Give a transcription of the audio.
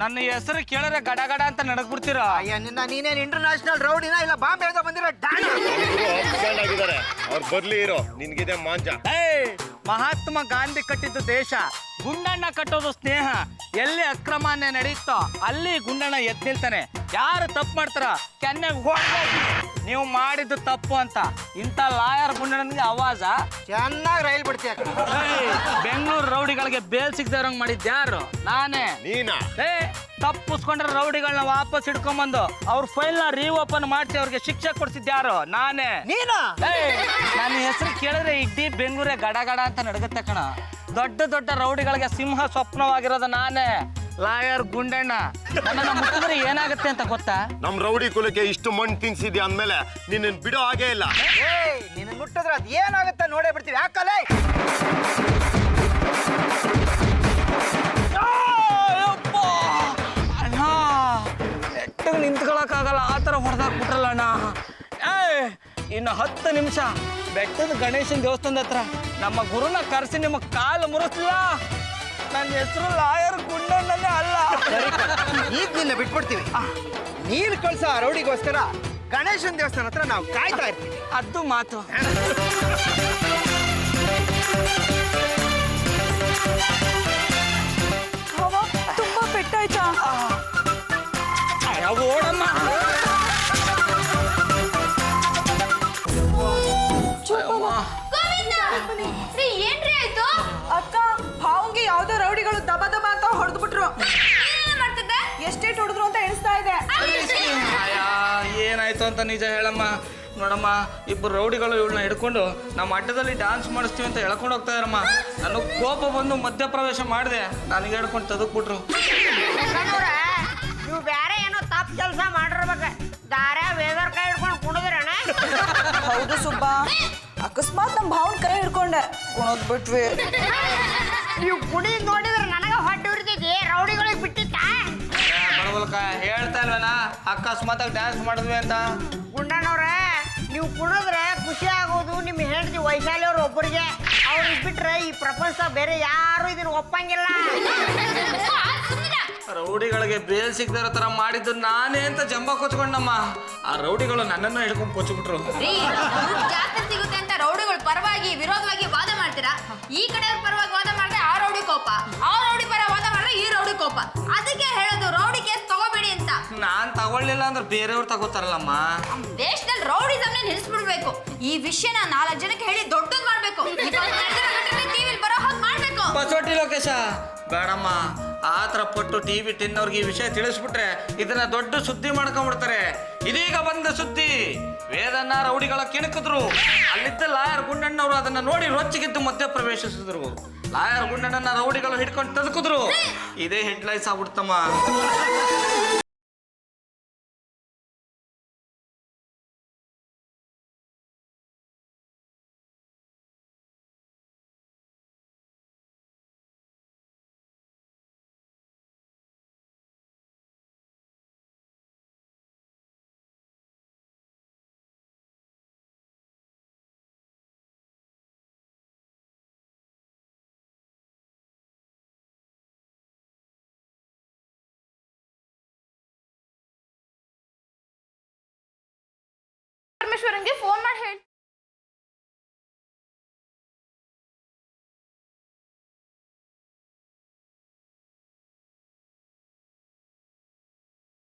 ನನ್ನ ಹೆಸರು ಕೇಳಿದ್ರೆ ಗಡ ಗಡ ಅಂತ ನಡಗ್ಬಿಡ್ತೀರ. ಅಯ್ಯ ನೀನೇನ್ ಇಂಟರ್ನ್ಯಾಷನಲ್ ರೌಡಿನ ಇಲ್ಲ ಬಾಂಬೆಯಿಂದ ಬಂದಿರೋ ಆಗಿದ್ದಾರೆ ಅವ್ರು ಬರ್ಲಿ ಇರೋ ನಿನ್ಗಿದೆ ಮಾಂಜ. ಮಹಾತ್ಮ ಗಾಂಧಿ ಕಟ್ಟಿದ್ದು ದೇಶ, ಗುಂಡಣ್ಣ ಕಟ್ಟೋದು ಸ್ನೇಹ. ಎಲ್ಲಿ ಅಕ್ರಮನೇ ನಡೆಯುತ್ತೋ ಅಲ್ಲಿ ಗುಂಡಣ್ಣ ಎದ್ದು ನಿಲ್ತಾನೆ. ಯಾರು ತಪ್ಪು ಮಾಡ್ತಾರ ಕೆನ್ನೆ ನೀವು ಮಾಡಿದ್ದು ತಪ್ಪು ಅಂತ. ಇಂಥ ಲಾಯರ್ ಗುಂಡಣ್ಣನಿಗೆ ಆವಾಜ. ಚೆನ್ನಾಗಿ ರೈಲ್ ಬಿಡ್ತೀಯ. ಬೆಂಗಳೂರು ರೌಡಿಗಳಿಗೆ ಬೇಲ್ ಸಿಗದಂಗ್ ಮಾಡಿದ್ಯಾರು? ನಾನೇ. ನೀನಾ? ತಪ್ಪಿಸ್ಕೊಂಡ್ರೆ ರೌಡಿಗಳನ್ನ ವಾಪಸ್ ಹಿಡ್ಕೊಂಬಂದು ಅವ್ರ ಫೈಲ್ ನ ರೀಓಪನ್ ಮಾಡಿಸಿ ಅವ್ರಿಗೆ ಶಿಕ್ಷೆ ಕೊಡ್ಸಿದ್ಯಾರು? ನಾನೇ. ನೀನಾ? ನನ್ನ ಹೆಸರು ಕೇಳಿದ್ರೆ ಇಡೀ ಬೆಂಗಳೂರೇ ಗಡ ಗಡ ಅಂತ ನಡಗುತ್ತೆ ಕಣ. ದೊಡ್ಡ ದೊಡ್ಡ ರೌಡಿಗಳಿಗೆ ಸಿಂಹ ಸ್ವಪ್ನವಾಗಿರೋದು ನಾನೇ, ಲಾಯರ್ ಗುಂಡಣ್ಣ. ನನ್ನ ಮುಟ್ಟಿದ್ರೆ ಏನಾಗುತ್ತೆ ಅಂತ ಗೊತ್ತಾ? ನಮ್ ರೌಡಿ ಕುಲಕ್ಕೆ ಇಷ್ಟು ಮಣ್ಣು ತಿನ್ಸಿದ್ಯಾ ಅಂದ್ಮೇಲೆ ನಿನ್ನ ಬಿಡೋ ಹಾಗೇ ಇಲ್ಲ. ನಿನ್ನ ಮುಟ್ಟಿದ್ರೆ ಅದ್ ಏನಾಗುತ್ತೆ ನೋಡೇ ಬಿಡ್ತೀವಿ. ಯಾಕಲ್ಲ ನೆಟ್ಟಿಗೆ ನಿಂತ್ಕೊಳಕ್ಕಾಗಲ್ಲ, ಆ ಥರ ಹೊಡೆದಾಕ್ಬಿಟ್ರಲ್ಲ ಅಣ್ಣ. ಇನ್ನು 10 ನಿಮಿಷ ಬೆಟ್ಟದ ಗಣೇಶನ ದೇವಸ್ಥಾನದ ಹತ್ರ ನಮ್ಮ ಗುರುನ ಕರೆಸಿ ನಿಮ್ಮ ಕಾಲು ಮುರಿಸ್ಲಿಲ್ಲ, ನನ್ನ ಹೆಸರು ಲಾಯರ್ ಗುಂಡಣ್ಣನೇ ಅಲ್ಲ. ಈಗ ನಿನ್ನ ಬಿಟ್ಬಿಡ್ತೀವಿ. ನೀನು ಕಳ್ಸ ರೌಡಿಗೋಸ್ಕರ ಗಣೇಶನ ದೇವಸ್ಥಾನ ಹತ್ರ ನಾವು ಕಾಯ್ತಾ ಇರ್ತೀವಿ. ಅದು ಮಾತು. ತುಂಬಾ ಪೆಟ್ಟಾಯ್ತಾ? ಓಡಮ್ಮ. ಏನ್ರಿ ಆಯ್ತು? ಅಕ್ಕ, ಭಾವಂಗೆ ಯಾವ್ದೋ ರೌಡಿಗಳು ದಬ ದಬ ಅಂತ ಹೊಡೆದು ಬಿಟ್ರು. ಎಷ್ಟೇಟ್ ಹೊಡೆದ್ರು ಅಂತ ಎಣಿಸ್ತಾ ಇದೆ. ಏನಾಯ್ತು ಅಂತ ನಿಜ ಹೇಳಮ್ಮ. ನೋಡಮ್ಮ, ಇಬ್ಬರು ರೌಡಿಗಳು ಇವಳನ್ನ ಹಿಡ್ಕೊಂಡು ನಮ್ಮ ಅಡ್ಡದಲ್ಲಿ ಡ್ಯಾನ್ಸ್ ಮಾಡಿಸ್ತೀವಿ ಅಂತ ಹೇಳ್ಕೊಂಡು ಹೋಗ್ತಾ ಇರಮ್ಮ. ನನಗೆ ಕೋಪ ಬಂದು ಮಧ್ಯಪ್ರವೇಶ ಮಾಡಿದೆ, ನನಗೆ ಹೇಳ್ಕೊಂಡು ತೆಗೆದ್ಬಿಟ್ರು. ನೀವು ಬೇರೆ ಏನೋ ತಪ್ಪು ಕೆಲಸ ಮಾಡಿರ್ಬೇಕು. ದಾರ್ಯ ವೇದರ್ ಕೈ ಹಿಡ್ಕೊಂಡು ಕುಣಿದ್ರಣ. ಹೌದು ಸುಬ್ಬ, ಅಕಸ್ಮಾತ್ ನಮ್ಮ ಭಾವನ್ ಕೈ ಹಿಡ್ಕೊಂಡೆ ಕುಣದ್ ಬಿಟ್ವಿ. ನೀವು ಕುಣಿ ನೋಡಿದ್ರೆ ನನಗೆ ಹೊಟ್ಟೆ ಉರಿತೈತಿ. ರೌಡಿಗಳಿಗೆ ಬಿಟ್ಟಿತ್ತ ಬಡವಲ್ಕ ಹೇಳ್ತಾ ಇಲ್ವೇನ ಅಕಸ್ಮಾತಾಗಿ ಡ್ಯಾನ್ಸ್ ಮಾಡಿದ್ವಿ ಅಂತ. ಗುಂಡಣ್ಣವ್ರೆ, ನೀವು ಕುಣಿದ್ರೆ ಖುಷಿ ಆಗೋದು ನಿಮ್ಮ ಹೆಂಡತಿ ವೈಶಾಲಿ ಅವ್ರು ಒಬ್ಬರಿಗೆ. ಅವ್ರಿಗೆ ಬಿಟ್ರೆ ಈ ಪ್ರಪಂಚ ಬೇರೆ ಯಾರು ಇದನ್ನ ಒಪ್ಪಂಗಿಲ್ಲ. ರೌಡಿಗಳಿಗೆ ಬೇಲ್ ಸಿಗದಿರೋ ತರ ಮಾಡಿದ್ದು ನಾನೇ ಅಂತ ಜಂಬ ಕೊಚ್ಕೊಂಡಮ್ಮ. ಆ ರೌಡಿಗಳು ನನ್ನನ್ನು ಹಿಡ್ಕೊಂಡು ಕೊಚ್ಚಿಬಿಟ್ರು. ಜಾಸ್ತಿ ಸಿಗುತ್ತೆ ಅಂತ ರೌಡಿಗಳು ಪರವಾಗಿ ವಿರೋಧವಾಗಿ ವಾದ ಮಾಡ್ತೀರಾ? ಈ ಕಡೆಯವ್ರ ಪರವಾಗಿ ವಾದ ಮಾಡಿದ್ರೆ ಆ ರೌಡಿ ಕೋಪ, ಆ ರೌಡಿ ಪರ ವಾದ ಮಾಡಿದ್ರೆ ಈ ರೌಡಿ ಕೋಪ. ಅದಕ್ಕೆ ಹೇಳೋದು ರೌಡಿ ಕೇಸ್ ತಗೋಬೇಡಿ ಅಂತ. ನಾನ್ ತಗೊಳ್ಳಿಲ್ಲ ಅಂದ್ರೆ ಬೇರೆಯವ್ರು ತಗೋತಾರಲ್ಲಮ್ಮ. ದೇಶದಲ್ಲಿ ರೌಡಿಸಮ್ನೇ ನಿಲ್ಲಿಸ್ಬಿಡ್ಬೇಕು. ಈ ವಿಷಯನ 4 ಜನಕ್ಕೆ ಹೇಳಿ ದೊಡ್ಡದ್ ಮಾಡ್ಬೇಕು. ಟಿವಿಲಿ ಬರೋ ಹಾಗೆ ಮಾಡ್ಬೇಕು. ಬಸವಟಿ ಲೋಕೇಶ, ಬೇಡಮ್ಮ. ಆ ಥರ ಪಟ್ಟು ಟಿವಿ ತಿನ್ನೋರ್ಗೆ ಈ ವಿಷಯ ತಿಳಿಸ್ಬಿಟ್ರೆ ಇದನ್ನ ದೊಡ್ಡ ಸುದ್ದಿ ಮಾಡ್ಕೊಂಡ್ಬಿಡ್ತಾರೆ. ಇದೀಗ ಬಂದ ಸುದ್ದಿ, ವೇದನ್ನ ರೌಡಿಗಳ ಕಿಣಕಿದ್ರು. ಅಲ್ಲಿದ್ದ ಲಾಯರ್ ಗುಂಡಣ್ಣವರು ಅದನ್ನ ನೋಡಿ ರೊಚ್ಚಿಗೆದ್ದು ಮಧ್ಯ ಪ್ರವೇಶಿಸಿದ್ರು. ಲಾಯರ್ ಗುಂಡಣ್ಣನ ರೌಡಿಗಳು ಹಿಡ್ಕೊಂಡು ತದಕಿದ್ರು. ಇದೇ ಹೆಡ್ಲೈನ್ಸ್ ಆಗ್ಬಿಡ್ತಮ್ಮ. ಪರಮೇಶ್ವರನ್ಗೆ ಫೋನ್ ಮಾಡಿ ಹೇಳಿ.